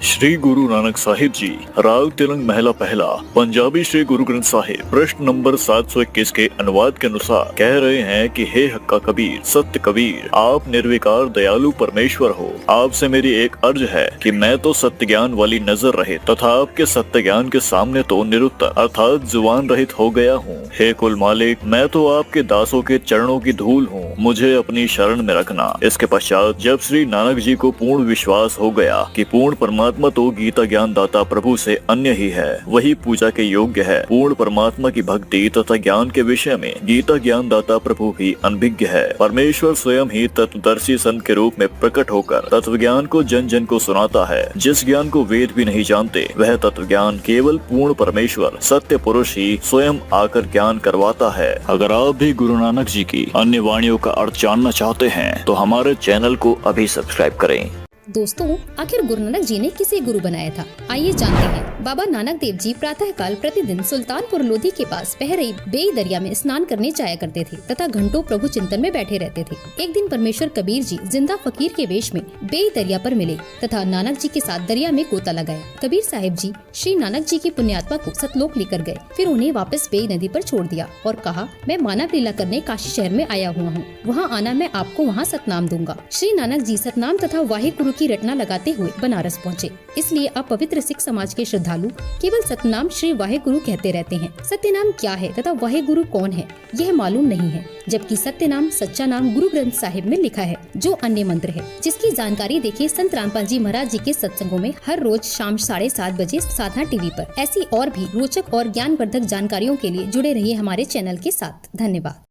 श्री गुरु नानक साहिब जी, राग तिलंग महला पहला, पंजाबी श्री गुरु ग्रंथ साहिब, प्रश्न नंबर 721 के अनुवाद के अनुसार कह रहे हैं कि हे हक्का कबीर, सत्य कबीर, आप निर्विकार दयालु परमेश्वर हो। आपसे मेरी एक अर्ज है कि मैं तो सत्य ज्ञान वाली नजर रहित तथा आपके सत्य ज्ञान के सामने तो निरुत्तर अर्थात जुबान रहित हो गया हूँ। हे कुल मालिक, मैं तो आपके दासों के चरणों की धूल हूँ, मुझे अपनी शरण में रखना। इसके पश्चात जब श्री नानक जी को पूर्ण विश्वास हो गया कि पूर्ण परमात्मा तो गीता ज्ञान दाता प्रभु से अन्य ही है, वही पूजा के योग्य है। पूर्ण परमात्मा की भक्ति तथा ज्ञान के विषय में गीता ज्ञान दाता प्रभु ही अनभिज्ञ है। परमेश्वर स्वयं ही तत्वदर्शी संत के रूप में प्रकट होकर तत्व ज्ञान को जन जन को सुनाता है। जिस ज्ञान को वेद भी नहीं जानते, वह तत्व ज्ञान केवल पूर्ण परमेश्वर सत्य पुरुष ही स्वयं आकर ज्ञान करवाता है। अगर आप भी गुरु नानक जी की अन्य वाणियों का अर्थ जानना चाहते हैं तो हमारे चैनल को अभी सब्सक्राइब करें। दोस्तों, आखिर गुरु नानक जी ने किसे गुरु बनाया था, आइए जानते हैं। बाबा नानक देव जी प्रातः काल प्रतिदिन सुल्तानपुर लोधी के पास बह रही बेई दरिया में स्नान करने जाया करते थे तथा घंटों प्रभु चिंतन में बैठे रहते थे। एक दिन परमेश्वर कबीर जी जिंदा फकीर के वेश में बेई दरिया पर मिले तथा नानक जी के साथ दरिया में गोता लगाया। कबीर साहिब जी श्री नानक जी की पुण्यात्मा को सतलोक लेकर गए, फिर उन्हें वापस बेई नदी पर छोड़ दिया और कहा, मैं मानव लीला करने काशी शहर में आया हुआ हूँ, वहाँ आना, मैं आपको वहाँ सतनाम दूंगा। श्री नानक जी सतनाम तथा वाहे गुरु की रटना लगाते हुए बनारस पहुँचे। इसलिए अब पवित्र सिख समाज के श्रद्धालु केवल सतनाम श्री वाहे गुरु कहते रहते हैं। सत्य नाम क्या है तथा वाहे गुरु कौन है, यह मालूम नहीं है, जबकि सत्य नाम सच्चा नाम गुरु ग्रंथ साहिब में लिखा है, जो अन्य मंत्र है, जिसकी जानकारी देखिए संत रामपाल जी महाराज जी के सत्संगों में हर रोज शाम 7:30 बजे साधना टीवी पर। ऐसी और भी रोचक और ज्ञानवर्धक जानकारियों के लिए जुड़े रहिए हमारे चैनल के साथ। धन्यवाद।